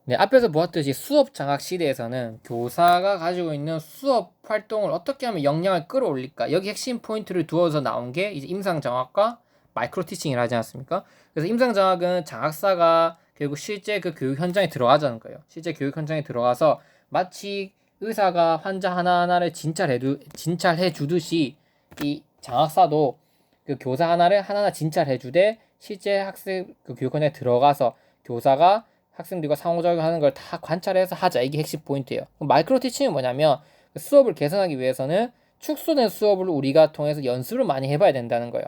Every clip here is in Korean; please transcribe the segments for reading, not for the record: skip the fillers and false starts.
네, 앞에서 보았듯이 수업 장학 시대에서는 교사가 가지고 있는 수업 활동을 어떻게 하면 역량을 끌어올릴까? 여기 핵심 포인트를 두어서 나온 게 이제 임상 장학과 마이크로 티칭이라 하지 않습니까? 그래서 임상 장학은 장학사가 결국 실제 그 교육 현장에 들어가자는 거예요. 실제 교육 현장에 들어가서 마치 의사가 환자 하나하나를 진찰해 주듯이 이 장학사도 그 교사 하나를 하나하나 진찰해 주되 실제 학생 그 교육 현장에 들어가서 교사가 학생들과 상호작용하는 걸 다 관찰해서 하자. 이게 핵심 포인트예요. 마이크로 티칭은 뭐냐면 수업을 개선하기 위해서는 축소된 수업을 우리가 통해서 연습을 많이 해봐야 된다는 거예요.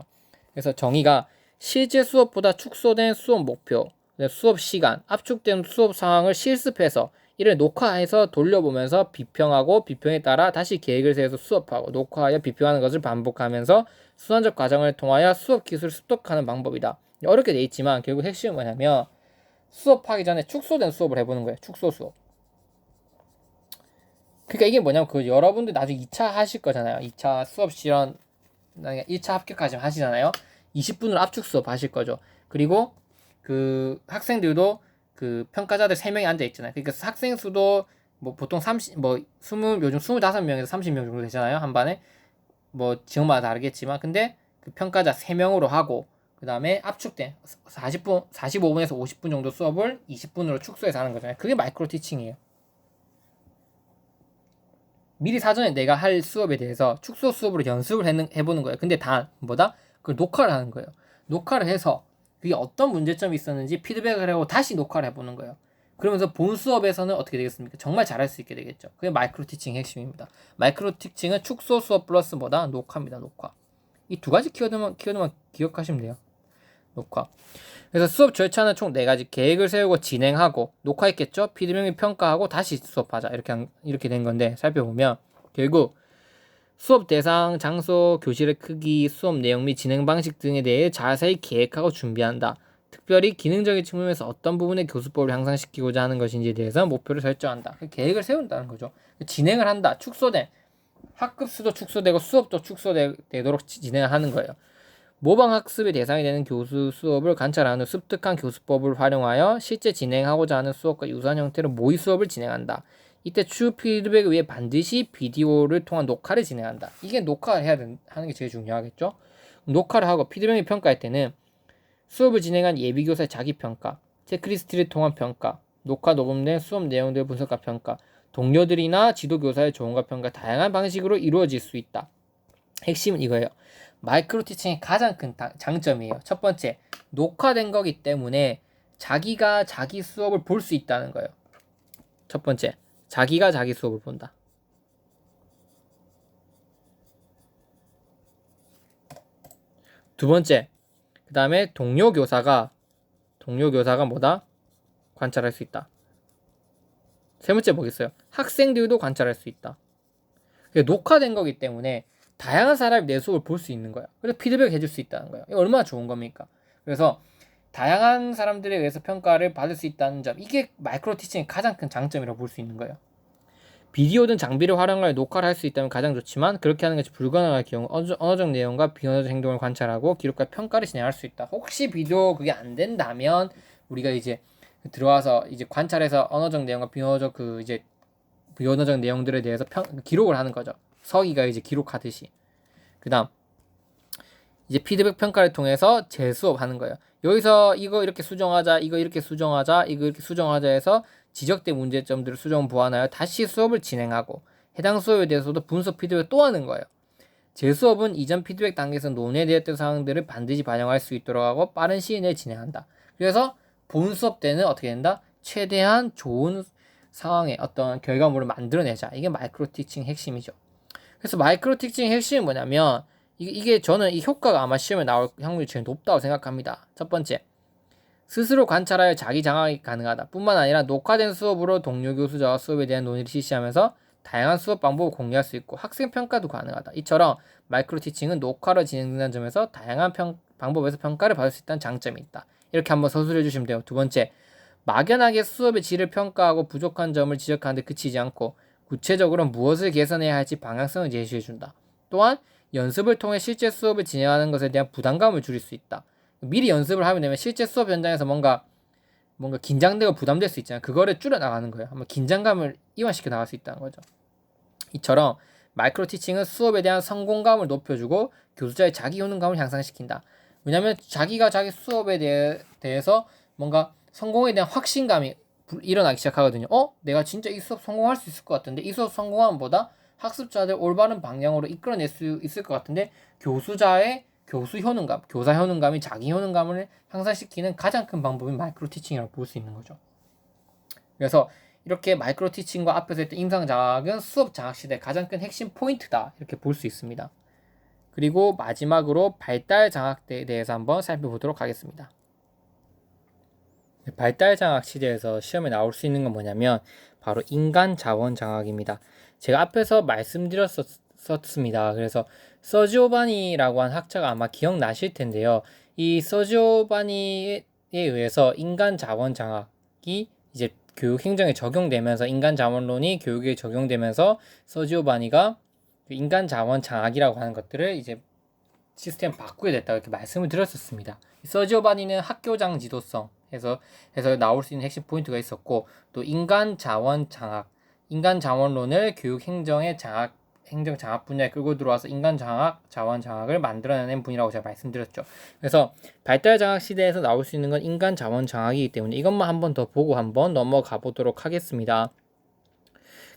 그래서 정의가 실제 수업보다 축소된 수업 목표, 수업 시간, 압축된 수업 상황을 실습해서 이를 녹화해서 돌려보면서 비평하고 비평에 따라 다시 계획을 세워서 수업하고 녹화하여 비평하는 것을 반복하면서 순환적 과정을 통하여 수업 기술을 습득하는 방법이다. 어렵게 돼 있지만 결국 핵심은 뭐냐면 수업하기 전에 축소된 수업을 해보는 거예요. 축소 수업. 그러니까 이게 뭐냐면 그 여러분들 나중에 2차 하실 거잖아요. 2차 수업 실현 1차 합격하시면 하시잖아요. 20분을 압축 수업 하실 거죠. 그리고 그 학생들도 그 평가자들 3명이 앉아 있잖아요. 그러니까 학생 수도 뭐 보통 30 뭐 20 요즘 25명에서 30명 정도 되잖아요. 한 반에. 뭐 지역마다 다르겠지만 근데 그 평가자 3명으로 하고 그 다음에 압축된 40분, 45분에서 50분 정도 수업을 20분으로 축소해서 하는 거잖아요. 그게 마이크로 티칭이에요. 미리 사전에 내가 할 수업에 대해서 축소 수업으로 연습을 해보는 거예요. 근데 다 뭐다? 그걸 녹화를 하는 거예요. 녹화를 해서 그게 어떤 문제점이 있었는지 피드백을 하고 다시 녹화를 해보는 거예요. 그러면서 본 수업에서는 어떻게 되겠습니까? 정말 잘할 수 있게 되겠죠. 그게 마이크로 티칭 핵심입니다. 마이크로 티칭은 축소 수업 플러스 뭐다? 녹화입니다. 녹화. 이 두 가지 키워드만 기억하시면 돼요. 녹화. 그래서 수업 절차는 총 4가지. 계획을 세우고 진행하고 녹화했겠죠? 피드백이 평가하고 다시 수업하자. 이렇게 된 건데 살펴보면 결국 수업 대상, 장소, 교실의 크기, 수업 내용 및 진행 방식 등에 대해 자세히 계획하고 준비한다. 특별히 기능적인 측면에서 어떤 부분의 교수법을 향상시키고자 하는 것인지에 대해서 목표를 설정한다. 계획을 세운다는 거죠. 진행을 한다. 축소된 학급 수도 축소되고 수업도 축소되도록 진행을 하는 거예요. 모방학습의 대상이 되는 교수 수업을 관찰하는 후 습득한 교수법을 활용하여 실제 진행하고자 하는 수업과 유사한 형태로 모의 수업을 진행한다. 이때 추후 피드백을 위해 반드시 비디오를 통한 녹화를 진행한다. 이게 녹화를 하는 게 제일 중요하겠죠? 녹화를 하고 피드백을 평가할 때는 수업을 진행한 예비교사의 자기평가, 체크리스트를 통한 평가, 녹화 녹음된 수업 내용들을 분석과 평가, 동료들이나 지도교사의 조언과 평가, 다양한 방식으로 이루어질 수 있다. 핵심은 이거예요. 마이크로 티칭의 가장 큰 장점이에요. 첫 번째, 녹화된 거기 때문에 자기가 자기 수업을 볼 수 있다는 거예요. 첫 번째, 자기가 자기 수업을 본다. 두 번째, 그 다음에 동료 교사가 뭐다? 관찰할 수 있다. 세 번째 뭐겠어요? 학생들도 관찰할 수 있다. 녹화된 거기 때문에 다양한 사람이 내 수업을 볼 수 있는 거야. 그래서 피드백 해줄 수 있다는 거야. 이거 얼마나 좋은 겁니까? 그래서 다양한 사람들에 의해서 평가를 받을 수 있다는 점, 이게 마이크로 티칭의 가장 큰 장점이라고 볼 수 있는 거예요. 비디오 등 장비를 활용하여 녹화를 할 수 있다면 가장 좋지만 그렇게 하는 것이 불가능할 경우 언어적 내용과 비언어적 행동을 관찰하고 기록과 평가를 진행할 수 있다. 혹시 비디오 그게 안 된다면 우리가 이제 들어와서 이제 관찰해서 언어적 내용과 비언어적 내용들에 대해서 기록을 하는 거죠. 서기가 이제 기록하듯이. 그 다음 이제 피드백 평가를 통해서 재수업하는 거예요. 여기서 이거 이렇게 수정하자, 이거 이렇게 수정하자, 이거 이렇게 수정하자 해서 지적된 문제점들을 수정 보완하여 다시 수업을 진행하고 해당 수업에 대해서도 분석 피드백을 또 하는 거예요. 재수업은 이전 피드백 단계에서 논의되었던 사항들을 반드시 반영할 수 있도록 하고 빠른 시일 내에 진행한다. 그래서 본 수업 때는 어떻게 된다? 최대한 좋은 상황의 어떤 결과물을 만들어내자. 이게 마이크로 티칭 핵심이죠. 그래서 마이크로 티칭의 핵심은 뭐냐면 이게 저는 이 효과가 아마 시험에 나올 확률이 제일 높다고 생각합니다. 첫 번째, 스스로 관찰하여 자기 장악이 가능하다. 뿐만 아니라 녹화된 수업으로 동료 교수자와 수업에 대한 논의를 실시하면서 다양한 수업 방법을 공유할 수 있고 학생 평가도 가능하다. 이처럼 마이크로 티칭은 녹화로 진행된다는 점에서 다양한 방법에서 평가를 받을 수 있다는 장점이 있다. 이렇게 한번 서술해 주시면 돼요. 두 번째, 막연하게 수업의 질을 평가하고 부족한 점을 지적하는 데 그치지 않고 구체적으로 무엇을 개선해야 할지 방향성을 제시해준다. 또한 연습을 통해 실제 수업을 진행하는 것에 대한 부담감을 줄일 수 있다. 미리 연습을 하면 되면 실제 수업 현장에서 뭔가 뭔가 긴장되고 부담될 수 있잖아요. 그거를 줄여나가는 거예요. 한번 긴장감을 이완시켜 나갈 수 있다는 거죠. 이처럼 마이크로 티칭은 수업에 대한 성공감을 높여주고 교수자의 자기 효능감을 향상시킨다. 왜냐하면 자기가 자기 수업에 대해서 뭔가 성공에 대한 확신감이 일어나기 시작하거든요. 내가 진짜 이 수업 성공할 수 있을 것 같은데, 이 수업 성공함보다 학습자들 올바른 방향으로 이끌어낼 수 있을 것 같은데, 교수자의 교수 효능감, 교사 효능감이 자기 효능감을 향상시키는 가장 큰 방법이 마이크로 티칭이라고 볼 수 있는 거죠. 그래서 이렇게 마이크로 티칭과 앞에서 했던 임상 장학은 수업 장학 시대 가장 큰 핵심 포인트다, 이렇게 볼 수 있습니다. 그리고 마지막으로 발달 장학에 대해서 한번 살펴보도록 하겠습니다. 발달 장학 시대에서 시험에 나올 수 있는 건 뭐냐면 바로 인간 자원 장학입니다. 제가 앞에서 말씀드렸었습니다. 그래서 서지오바니라고 한 학자가 아마 기억나실 텐데요. 이 서지오바니에 의해서 인간 자원 장학이 이제 교육 행정에 적용되면서, 인간 자원론이 교육에 적용되면서 서지오바니가 인간 자원 장학이라고 하는 것들을 이제 시스템 바꾸게 됐다고 이렇게 말씀을 드렸었습니다. 서지오바니는 학교장 지도성 해서 나올 수 있는 핵심 포인트가 있었고, 또 인간 자원 장학, 인간 자원론을 교육 행정의 행정 장학 분야에 끌고 들어와서 인간 자원 장학을 만들어내는 분이라고 제가 말씀드렸죠. 그래서 발달 장학 시대에서 나올 수 있는 건 인간 자원 장학이기 때문에 이것만 한번 더 보고 한번 넘어가 보도록 하겠습니다.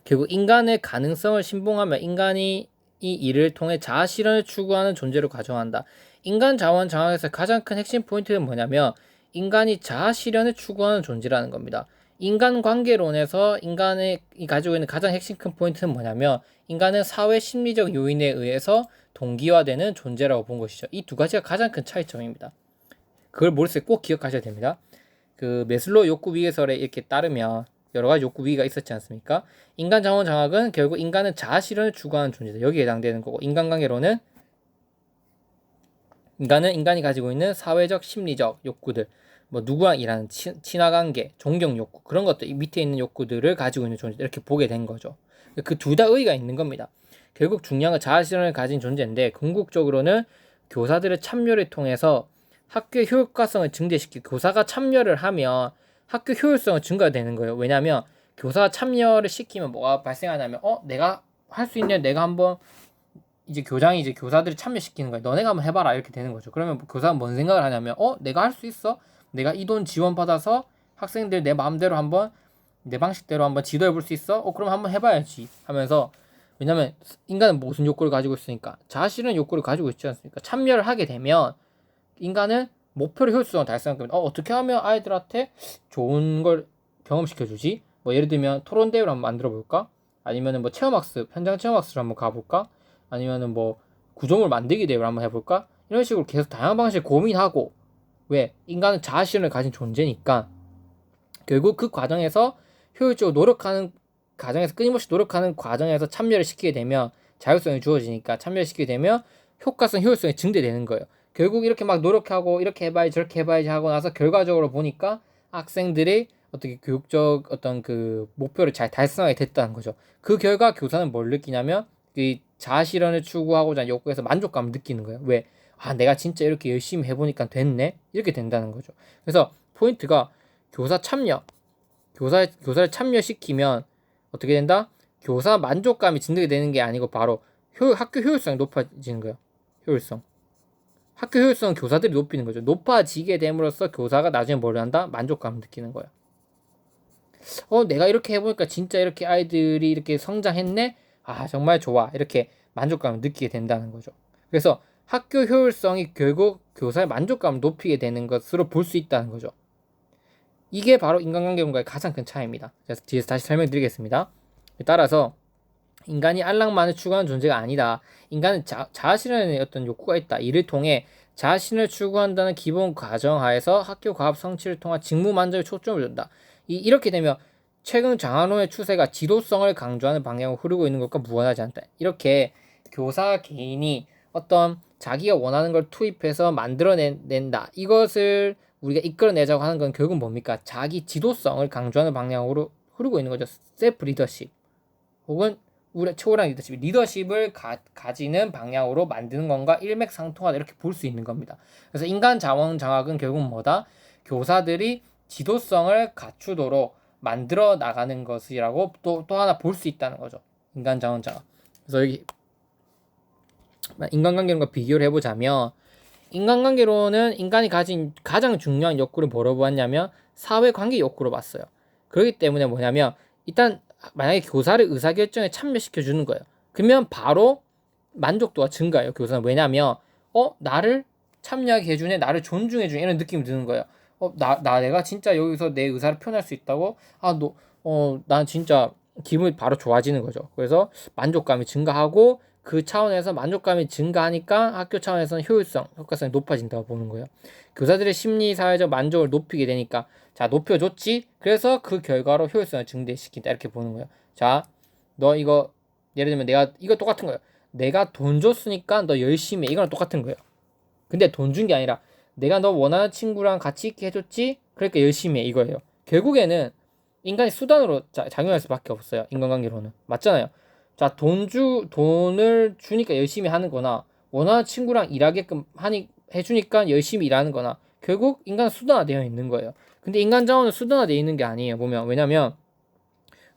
결국 인간의 가능성을 신봉하며 인간이 이 일을 통해 자아 실현을 추구하는 존재로 가정한다. 인간 자원 장학에서 가장 큰 핵심 포인트는 뭐냐면 인간이 자아 실현을 추구하는 존재라는 겁니다. 인간관계론에서 인간이 가지고 있는 가장 핵심 큰 포인트는 뭐냐면 인간은 사회 심리적 요인에 의해서 동기화되는 존재라고 본 것이죠. 이 두 가지가 가장 큰 차이점입니다. 그걸 머릿속에 꼭 기억하셔야 됩니다. 그 메슬로우 욕구 위계설에 이렇게 따르면 여러 가지 욕구 위기가 있었지 않습니까? 인간 자원 장학은 결국 인간은 자아 실현을 추구하는 존재다. 여기에 해당되는 거고, 인간관계론은 인간이 가지고 있는 사회적 심리적 욕구들, 뭐 누구랑 일하는 친화관계, 존경 욕구, 그런 것들, 이 밑에 있는 욕구들을 가지고 있는 존재, 이렇게 보게 된 거죠. 그 둘 다 의의가 있는 겁니다. 결국 중요한 건 자아 실현을 가진 존재인데, 궁극적으로는 교사들의 참여를 통해서 학교의 효과성을 증대시키고, 교사가 참여를 하면 학교 효율성은 증가되는 거예요. 왜냐하면 교사가 참여를 시키면 뭐가 발생하냐면 내가 할 수 있냐, 내가 한번 이제 교장이 이제 교사들을 참여시키는 거예요. 너네가 한번 해봐라, 이렇게 되는 거죠. 그러면 교사는 뭔 생각을 하냐면 내가 할 수 있어? 내가 이 돈 지원 받아서 학생들 내 마음대로 한번 내 방식대로 한번 지도해 볼 수 있어? 그럼 한번 해봐야지 하면서, 왜냐면 인간은 무슨 욕구를 가지고 있으니까 자아실현 욕구를 가지고 있지 않습니까? 참여를 하게 되면 인간은 목표를 효율성을 달성할 겁니다. 어떻게 하면 아이들한테 좋은 걸 경험시켜주지? 뭐 예를 들면 토론 대회를 한번 만들어 볼까? 아니면은 뭐 체험학습, 현장 체험학습을 한번 가볼까? 아니면은 뭐 구조물 만들기 대회를 한번 해볼까? 이런 식으로 계속 다양한 방식을 고민하고, 왜? 인간은 자아실현을 가진 존재니까 결국 그 과정에서 효율적으로 노력하는 과정에서, 끊임없이 노력하는 과정에서 참여를 시키게 되면 자율성이 주어지니까 참여를 시키게 되면 효과성, 효율성이 증대되는 거예요. 결국 이렇게 막 노력하고 이렇게 해봐야지 저렇게 해봐야지 하고 나서 결과적으로 보니까 학생들이 어떻게 교육적 어떤 그 목표를 잘 달성하게 됐다는 거죠. 그 결과 교사는 뭘 느끼냐면 이 자아 실현을 추구하고자 하는 욕구에서 만족감을 느끼는 거예요. 왜? 내가 진짜 이렇게 열심히 해보니까 됐네? 이렇게 된다는 거죠. 그래서 포인트가 교사 참여, 교사를 참여시키면 어떻게 된다? 교사 만족감이 증대되는 게 아니고 바로 학교 효율성이 높아지는 거예요. 효율성. 학교 효율성은 교사들이 높이는 거죠. 높아지게 됨으로써 교사가 나중에 뭘 한다? 만족감을 느끼는 거예요. 내가 이렇게 해보니까 진짜 이렇게 아이들이 이렇게 성장했네? 정말 좋아. 이렇게 만족감을 느끼게 된다는 거죠. 그래서 학교 효율성이 결국 교사의 만족감을 높이게 되는 것으로 볼 수 있다는 거죠. 이게 바로 인간관계론과의 가장 큰 차이입니다. 그래서 뒤에서 다시 설명드리겠습니다. 따라서 인간이 안락만을 추구하는 존재가 아니다. 인간은 자아실현의 어떤 욕구가 있다. 이를 통해 자아실현을 추구한다는 기본 가정하에서 학교 과학 성취를 통한 직무 만족에 초점을 둔다. 이렇게 되면 최근 장학론의 추세가 지도성을 강조하는 방향으로 흐르고 있는 것과 무관하지 않다. 이렇게 교사 개인이 어떤 자기가 원하는 걸 투입해서 만들어낸다. 이것을 우리가 이끌어내자고 하는 건 결국은 뭡니까? 자기 지도성을 강조하는 방향으로 흐르고 있는 거죠. 셀프 리더십 혹은 우리 최고랑 리더십을 가지는 방향으로 만드는 건가 일맥상통하다, 이렇게 볼 수 있는 겁니다. 그래서 인간 자원 장학은 결국 뭐다? 교사들이 지도성을 갖추도록 만들어 나가는 것이라고 또 하나 볼 수 있다는 거죠. 인간 자원 장악. 그래서 여기 인간관계론과 비교를 해보자면, 인간관계론은 인간이 가진 가장 중요한 욕구를 뭐로 보았냐면 사회관계 욕구로 봤어요. 그렇기 때문에 뭐냐면, 일단 만약에 교사를 의사결정에 참여시켜 주는 거예요. 그러면 바로 만족도가 증가해요. 교사는. 왜냐면 나를 참여하게 해주네, 나를 존중해주네, 이런 느낌이 드는 거예요. 내가 진짜 여기서 내 의사를 표현할 수 있다고? 난 진짜 기분이 바로 좋아지는 거죠. 그래서 만족감이 증가하고, 그 차원에서 만족감이 증가하니까 학교 차원에서는 효과성이 높아진다고 보는 거예요. 교사들의 심리 사회적 만족을 높이게 되니까, 자, 높여줬지? 그래서 그 결과로 효율성을 증대시킨다, 이렇게 보는 거예요. 자, 너 이거, 예를 들면 이거 똑같은 거예요. 내가 돈 줬으니까 너 열심히 해. 이거랑 똑같은 거예요. 근데 돈 준 게 아니라 내가 너 원하는 친구랑 같이 있게 해줬지? 그러니까 열심히 해, 이거예요. 결국에는 인간이 수단으로 작용할 수밖에 없어요. 인간관계로는. 맞잖아요. 자, 돈을 주니까 열심히 하는 거나, 원하는 친구랑 일하게끔 해주니까 열심히 일하는 거나, 결국 인간은 수단화되어 있는 거예요. 근데 인간 자원은 수단화되어 있는 게 아니에요, 보면. 왜냐면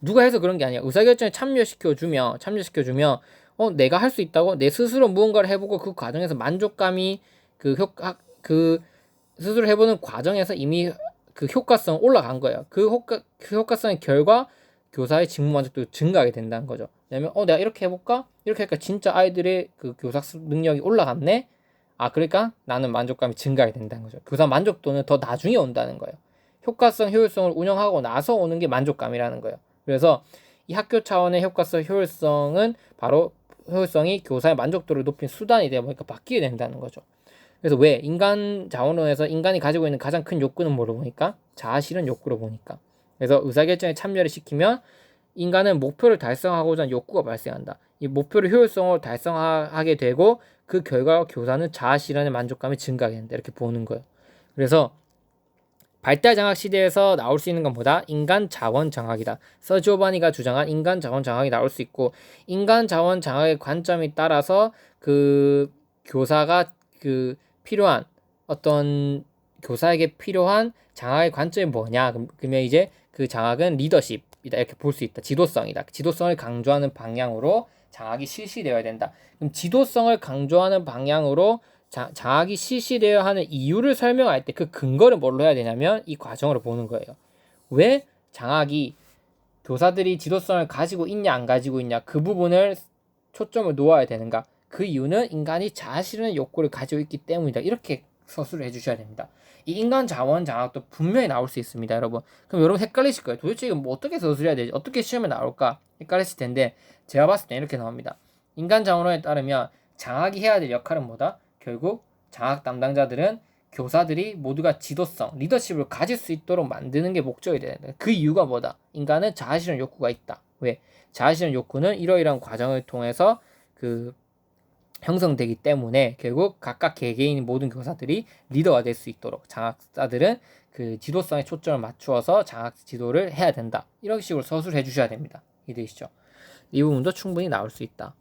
누가 해서 그런 게 아니야. 의사결정에 참여시켜주면 내가 할 수 있다고, 내 스스로 무언가를 해보고 그 과정에서 만족감이, 그 스스로 해보는 과정에서 이미 그 효과성 올라간 거예요. 그 효과성의 결과 교사의 직무 만족도가 증가하게 된다는 거죠. 왜냐면 내가 이렇게 해볼까? 이렇게 하니까 진짜 아이들의 그 교사학습 능력이 올라갔네? 그러니까 나는 만족감이 증가하게 된다는 거죠. 교사 만족도는 더 나중에 온다는 거예요. 효과성, 효율성을 운영하고 나서 오는 게 만족감이라는 거예요. 그래서 이 학교 차원의 효과성, 효율성이 교사의 만족도를 높인 수단이 되다 보니까 바뀌게 된다는 거죠. 그래서 왜 인간 자원론에서 인간이 가지고 있는 가장 큰 욕구는 뭐로 보니까? 자아실현 욕구로 보니까. 그래서 의사결정에 참여를 시키면 인간은 목표를 달성하고자 하는 욕구가 발생한다. 이 목표를 효율성으로 달성하게 되고, 그 결과 교사는 자아실현의 만족감이 증가하게 된다, 이렇게 보는 거예요. 그래서 발달 장악 시대에서 나올 수 있는 건 뭐다? 인간 자원 장악이다. 서지오바니가 주장한 인간 자원 장악이 나올 수 있고, 인간 자원 장악의 관점에 따라서 그 교사가 필요한 교사에게 필요한 장악의 관점이 뭐냐? 그러면 이제 그 장악은 리더십이다, 이렇게 볼 수 있다. 지도성이다. 지도성을 강조하는 방향으로 장악이 실시되어야 된다. 그럼 지도성을 강조하는 방향으로 장악이 실시되어야 하는 이유를 설명할 때 그 근거를 뭘로 해야 되냐면 이 과정으로 보는 거예요. 왜 장악이 교사들이 지도성을 가지고 있냐 안 가지고 있냐, 그 부분을 초점을 놓아야 되는가? 그 이유는 인간이 자아실현의 욕구를 가지고 있기 때문이다. 이렇게 서술을 해주셔야 됩니다. 이 인간 자원 장악도 분명히 나올 수 있습니다, 여러분. 그럼 여러분 헷갈리실 거예요. 도대체 이거 뭐 어떻게 서술해야 되지? 어떻게 시험에 나올까? 헷갈리실 텐데, 제가 봤을 때 이렇게 나옵니다. 인간 자원론에 따르면 장악이 해야 될 역할은 뭐다? 결국 장악 담당자들은 교사들이 모두가 지도성, 리더십을 가질 수 있도록 만드는 게 목적이 되는다. 그 이유가 뭐다? 인간은 자아실현 욕구가 있다. 왜? 자아실현 욕구는 이러이러한 과정을 통해서 형성되기 때문에 결국 각각 개개인 모든 교사들이 리더가 될 수 있도록 장악자들은 그 지도성에 초점을 맞추어서 장악 지도를 해야 된다. 이런 식으로 서술해 주셔야 됩니다. 이해되시죠? 이 부분도 충분히 나올 수 있다.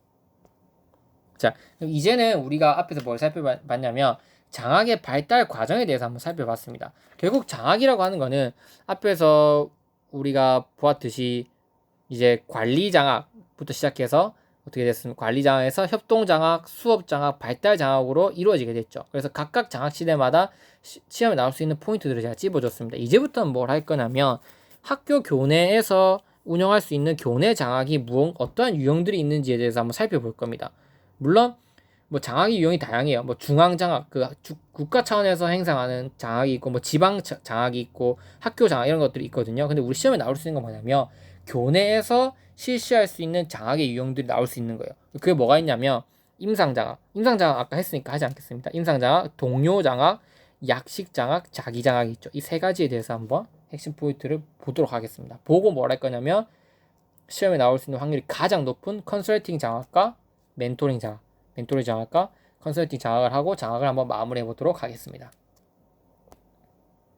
자, 그럼 이제는 우리가 앞에서 뭘 살펴봤냐면 장악의 발달 과정에 대해서 한번 살펴봤습니다. 결국 장악이라고 하는 거는 앞에서 우리가 보았듯이 이제 관리 장악부터 시작해서 어떻게 됐습니까? 관리 장악에서 협동 장악, 수업 장악, 발달 장악으로 이루어지게 됐죠. 그래서 각각 장악 시대마다 시험에 나올 수 있는 포인트들을 제가 찝어줬습니다. 이제부터는 뭘 할 거냐면 학교 교내에서 운영할 수 있는 교내 장악이 어떠한 유형들이 있는지에 대해서 한번 살펴볼 겁니다. 물론 뭐 장악의 유형이 다양해요. 뭐 중앙 장악, 국가 차원에서 행사하는 장악이 있고, 뭐 지방 장악이 있고, 학교 장악 이런 것들이 있거든요. 근데 우리 시험에 나올 수 있는 건 뭐냐면 교내에서 실시할 수 있는 장악의 유형들이 나올 수 있는 거예요. 그게 뭐가 있냐면 임상장악 아까 했으니까 하지 않겠습니다. 임상장악, 동료장악, 약식장악, 자기장악이 있죠. 이 세 가지에 대해서 한번 핵심 포인트를 보도록 하겠습니다. 보고 뭘 할 거냐면 시험에 나올 수 있는 확률이 가장 높은 컨설팅 장악과 멘토링 장악과 컨설팅 장악을 하고 장악을 한번 마무리해 보도록 하겠습니다.